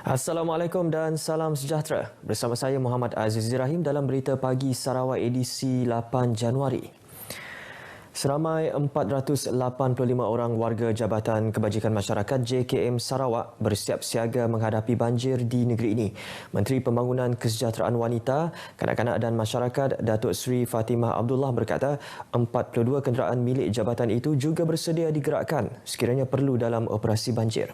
Assalamualaikum dan salam sejahtera. Bersama saya Muhammad Aziz Rahim dalam Berita Pagi Sarawak edisi 8 Januari. Seramai 485 orang warga Jabatan Kebajikan Masyarakat JKM Sarawak bersiap siaga menghadapi banjir di negeri ini. Menteri Pembangunan Kesejahteraan Wanita, Kanak-kanak dan Masyarakat Datuk Seri Fatimah Abdullah berkata 42 kenderaan milik jabatan itu juga bersedia digerakkan sekiranya perlu dalam operasi banjir.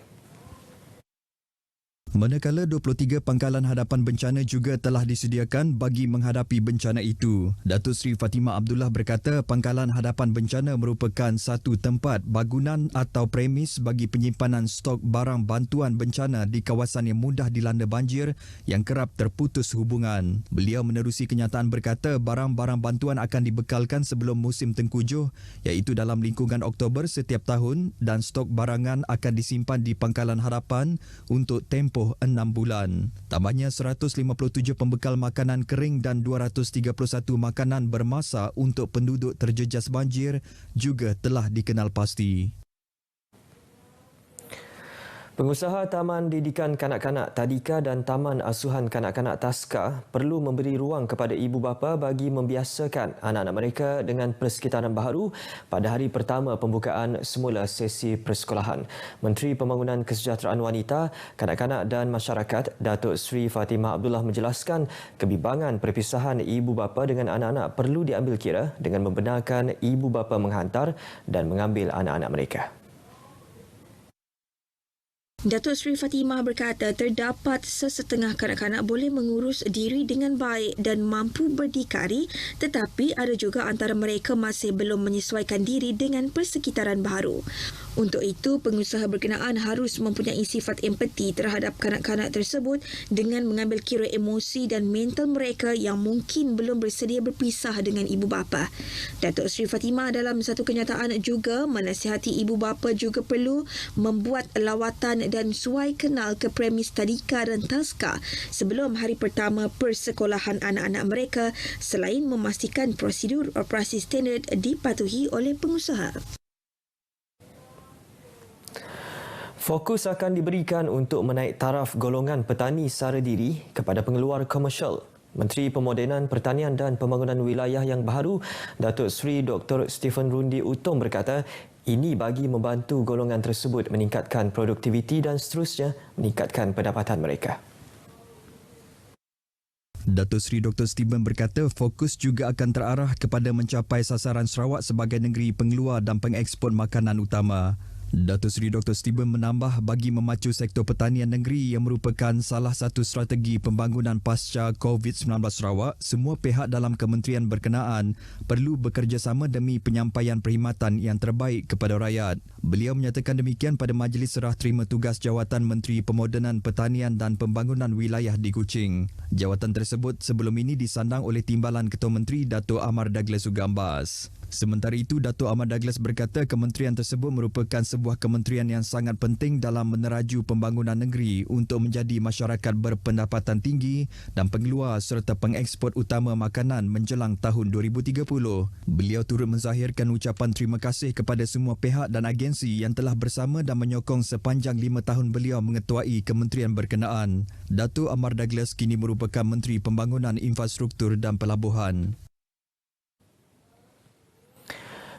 Manakala 23 pangkalan hadapan bencana juga telah disediakan bagi menghadapi bencana itu. Datuk Seri Fatimah Abdullah berkata pangkalan hadapan bencana merupakan satu tempat bangunan atau premis bagi penyimpanan stok barang bantuan bencana di kawasan yang mudah dilanda banjir yang kerap terputus hubungan. Beliau menerusi kenyataan berkata barang-barang bantuan akan dibekalkan sebelum musim tengkujuh iaitu dalam lingkungan Oktober setiap tahun dan stok barangan akan disimpan di pangkalan hadapan untuk tempoh 6 bulan. Tambahnya 157 pembekal makanan kering dan 231 makanan bermasak untuk penduduk terjejas banjir juga telah dikenal pasti. Pengusaha Taman Didikan Kanak-kanak Tadika dan Taman Asuhan Kanak-kanak Taska perlu memberi ruang kepada ibu bapa bagi membiasakan anak-anak mereka dengan persekitaran baharu pada hari pertama pembukaan semula sesi persekolahan. Menteri Pembangunan Kesejahteraan Wanita, Kanak-kanak dan Masyarakat Datuk Seri Fatimah Abdullah menjelaskan kebimbangan perpisahan ibu bapa dengan anak-anak perlu diambil kira dengan membenarkan ibu bapa menghantar dan mengambil anak-anak mereka. Datuk Seri Fatimah berkata terdapat sesetengah kanak-kanak boleh mengurus diri dengan baik dan mampu berdikari tetapi ada juga antara mereka masih belum menyesuaikan diri dengan persekitaran baharu. Untuk itu, pengusaha berkenaan harus mempunyai sifat empati terhadap kanak-kanak tersebut dengan mengambil kira emosi dan mental mereka yang mungkin belum bersedia berpisah dengan ibu bapa. Datuk Seri Fatimah dalam satu kenyataan juga menasihati ibu bapa juga perlu membuat lawatan dan suai kenal ke premis Tadika dan Taska sebelum hari pertama persekolahan anak-anak mereka selain memastikan prosedur operasi standard dipatuhi oleh pengusaha. Fokus akan diberikan untuk menaik taraf golongan petani sara diri kepada pengeluar komersial. Menteri Pemodenan Pertanian dan Pembangunan Wilayah yang baharu, Datuk Seri Dr. Stephen Rundi Utom berkata, ini bagi membantu golongan tersebut meningkatkan produktiviti dan seterusnya meningkatkan pendapatan mereka. Datuk Seri Dr. Stephen berkata fokus juga akan terarah kepada mencapai sasaran Sarawak sebagai negeri pengeluar dan pengeksport makanan utama. Datuk Seri Dr. Stephen menambah bagi memacu sektor pertanian negeri yang merupakan salah satu strategi pembangunan pasca COVID-19 Sarawak, semua pihak dalam kementerian berkenaan perlu bekerjasama demi penyampaian perkhidmatan yang terbaik kepada rakyat. Beliau menyatakan demikian pada majlis serah terima tugas jawatan Menteri Pemodenan Pertanian dan Pembangunan Wilayah di Kuching. Jawatan tersebut sebelum ini disandang oleh Timbalan Ketua Menteri Datuk Amar Douglas Ugambas. Sementara itu, Datuk Ahmad Douglas berkata kementerian tersebut merupakan sebuah kementerian yang sangat penting dalam meneraju pembangunan negeri untuk menjadi masyarakat berpendapatan tinggi dan pengeluar serta pengeksport utama makanan menjelang tahun 2030. Beliau turut menzahirkan ucapan terima kasih kepada semua pihak dan agensi yang telah bersama dan menyokong sepanjang 5 tahun beliau mengetuai kementerian berkenaan. Datuk Amar Douglas kini merupakan Menteri Pembangunan Infrastruktur dan Pelabuhan.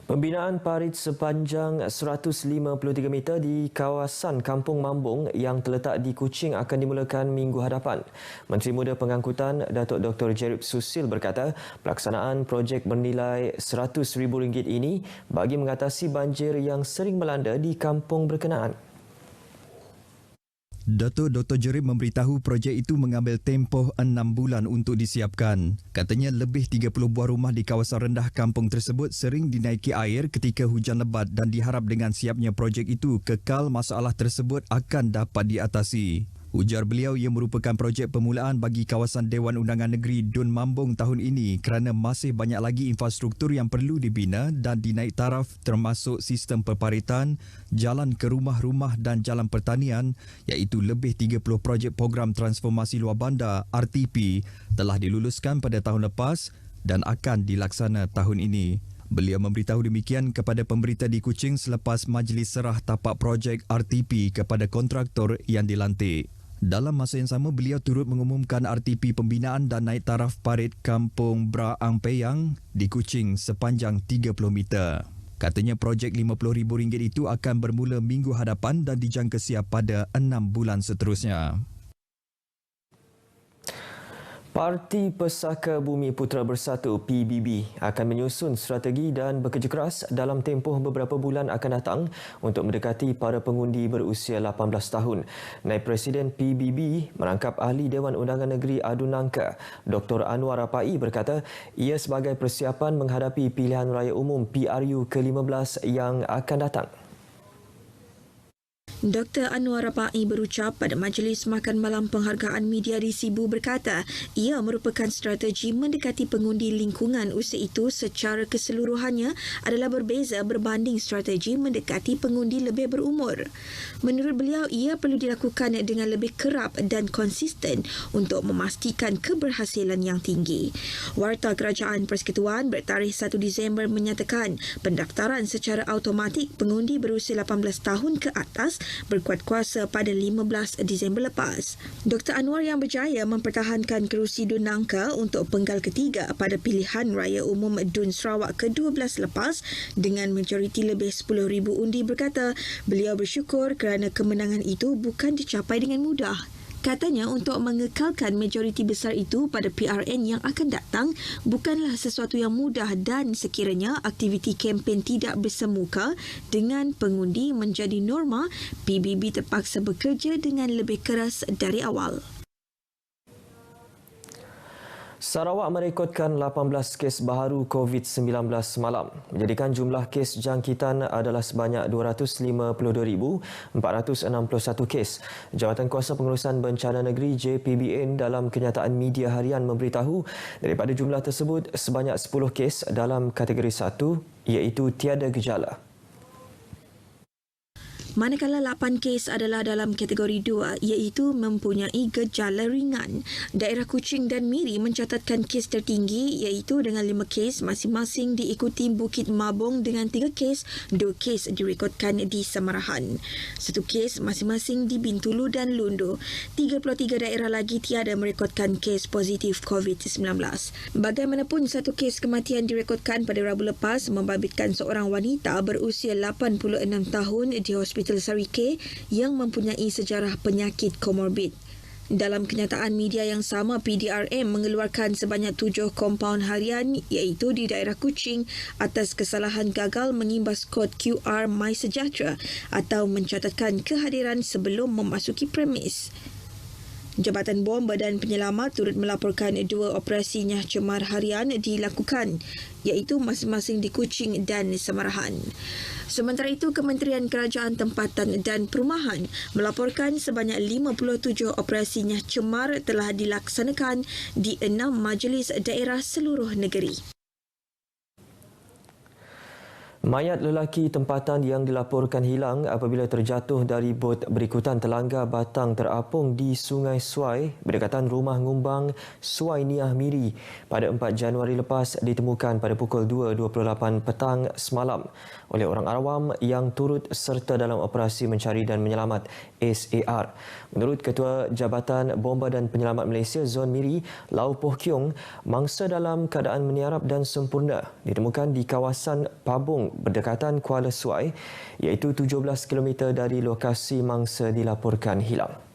Pembinaan parit sepanjang 153 meter di kawasan Kampung Mambung yang terletak di Kuching akan dimulakan minggu hadapan. Menteri Muda Pengangkutan Datuk Dr. Jerib Susil berkata pelaksanaan projek bernilai RM100,000 ini bagi mengatasi banjir yang sering melanda di kampung berkenaan. Datuk Dr. Jerib memberitahu projek itu mengambil tempoh 6 bulan untuk disiapkan. Katanya lebih 30 buah rumah di kawasan rendah kampung tersebut sering dinaiki air ketika hujan lebat dan diharap dengan siapnya projek itu kekal masalah tersebut akan dapat diatasi. Ujar beliau ia merupakan projek permulaan bagi kawasan Dewan Undangan Negeri Dun Mambung tahun ini kerana masih banyak lagi infrastruktur yang perlu dibina dan dinaik taraf termasuk sistem perparitan, jalan ke rumah-rumah dan jalan pertanian iaitu lebih 30 projek program transformasi luar bandar RTP telah diluluskan pada tahun lepas dan akan dilaksana tahun ini. Beliau memberitahu demikian kepada pemberita di Kuching selepas majlis serah tapak projek RTP kepada kontraktor yang dilantik. Dalam masa yang sama, beliau turut mengumumkan RTP pembinaan dan naik taraf parit Kampung Bra Ang Peyang di Kuching sepanjang 30 meter. Katanya projek RM50,000 itu akan bermula minggu hadapan dan dijangka siap pada 6 bulan seterusnya. Parti Pesaka Bumi Putera Bersatu PBB akan menyusun strategi dan bekerja keras dalam tempoh beberapa bulan akan datang untuk mendekati para pengundi berusia 18 tahun. Naib Presiden PBB merangkap Ahli Dewan Undangan Negeri Adu Nangka, Dr. Anwar Rapai berkata ia sebagai persiapan menghadapi pilihan raya umum PRU ke-15 yang akan datang. Dr. Anwar Rapai berucap pada Majlis Makan Malam Penghargaan Media di Sibu berkata ia merupakan strategi mendekati pengundi lingkungan usia itu secara keseluruhannya adalah berbeza berbanding strategi mendekati pengundi lebih berumur. Menurut beliau, ia perlu dilakukan dengan lebih kerap dan konsisten untuk memastikan keberhasilan yang tinggi. Warta Kerajaan Persekutuan bertarikh 1 Disember menyatakan pendaftaran secara automatik pengundi berusia 18 tahun ke atas berkuat kuasa pada 15 Disember lepas. Dr. Anwar yang berjaya mempertahankan kerusi Dun Nangka untuk penggal ketiga pada pilihan raya umum Dun Sarawak ke-12 lepas dengan majoriti lebih 10,000 undi berkata beliau bersyukur kerana kemenangan itu bukan dicapai dengan mudah. Katanya untuk mengekalkan majoriti besar itu pada PRN yang akan datang bukanlah sesuatu yang mudah dan sekiranya aktiviti kempen tidak bersemuka dengan pengundi menjadi norma, PBB terpaksa bekerja dengan lebih keras dari awal. Sarawak merekodkan 18 kes baharu COVID-19 semalam, menjadikan jumlah kes jangkitan adalah sebanyak 252,461 kes. Jabatan Kuasa Pengurusan Bencana Negeri JPBN dalam kenyataan media harian memberitahu daripada jumlah tersebut sebanyak 10 kes dalam kategori 1 iaitu tiada gejala. Manakala 8 kes adalah dalam kategori 2 iaitu mempunyai gejala ringan. Daerah Kuching dan Miri mencatatkan kes tertinggi iaitu dengan 5 kes masing-masing diikuti Bukit Mabong dengan 3 kes, 2 kes direkodkan di Samarahan. 1 kes masing-masing di Bintulu dan Lundu. 33 daerah lagi tiada merekodkan kes positif COVID-19. Bagaimanapun 1 kes kematian direkodkan pada Rabu lepas membabitkan seorang wanita berusia 86 tahun di Hospital Sarike yang mempunyai sejarah penyakit komorbid. Dalam kenyataan media yang sama, PDRM mengeluarkan sebanyak 7 kompaun harian iaitu di daerah Kuching atas kesalahan gagal mengimbas kod QR MySejahtera atau mencatatkan kehadiran sebelum memasuki premis. Jabatan Bomba dan Penyelamat turut melaporkan 2 operasi nyah cemar harian dilakukan iaitu masing-masing di Kuching dan Samarahan. Sementara itu, Kementerian Kerajaan Tempatan dan Perumahan melaporkan sebanyak 57 operasi nyah cemar telah dilaksanakan di 6 majlis daerah seluruh negeri. Mayat lelaki tempatan yang dilaporkan hilang apabila terjatuh dari bot berikutan telanggar batang terapung di Sungai Suai berdekatan rumah ngumbang Suai Niah Miri pada 4 Januari lepas ditemukan pada pukul 2.28 petang semalam oleh orang awam yang turut serta dalam operasi mencari dan menyelamat SAR. Menurut Ketua Jabatan Bomba dan Penyelamat Malaysia Zon Miri, Lau Poh Kiong, mangsa dalam keadaan meniarap dan sempurna ditemukan di kawasan Pabung berdekatan Kuala Suai iaitu 17 km dari lokasi mangsa dilaporkan hilang.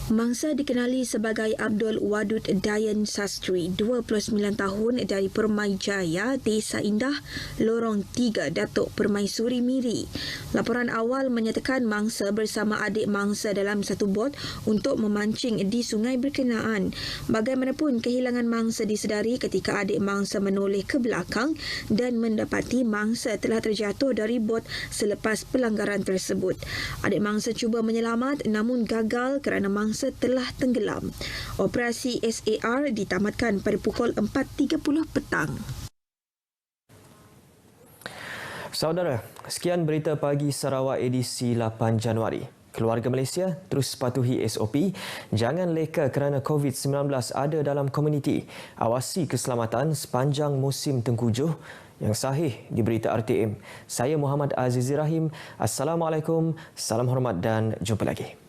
Mangsa dikenali sebagai Abdul Wadud Dayan Sastri, 29 tahun dari Permai Jaya, Desa Indah, Lorong 3, Datuk Permaisuri Miri. Laporan awal menyatakan mangsa bersama adik mangsa dalam satu bot untuk memancing di sungai berkenaan. Bagaimanapun, kehilangan mangsa disedari ketika adik mangsa menoleh ke belakang dan mendapati mangsa telah terjatuh dari bot selepas pelanggaran tersebut. Adik mangsa cuba menyelamat namun gagal kerana mangsa telah tenggelam. Operasi SAR ditamatkan pada pukul 4.30 petang. Saudara, sekian berita pagi Sarawak edisi 8 Januari. Keluarga Malaysia terus patuhi SOP, jangan leka kerana COVID-19 ada dalam komuniti. Awasi keselamatan sepanjang musim tengkujuh. Yang sahih di berita RTM. Saya Muhammad Azizi Rahim. Assalamualaikum, salam hormat dan jumpa lagi.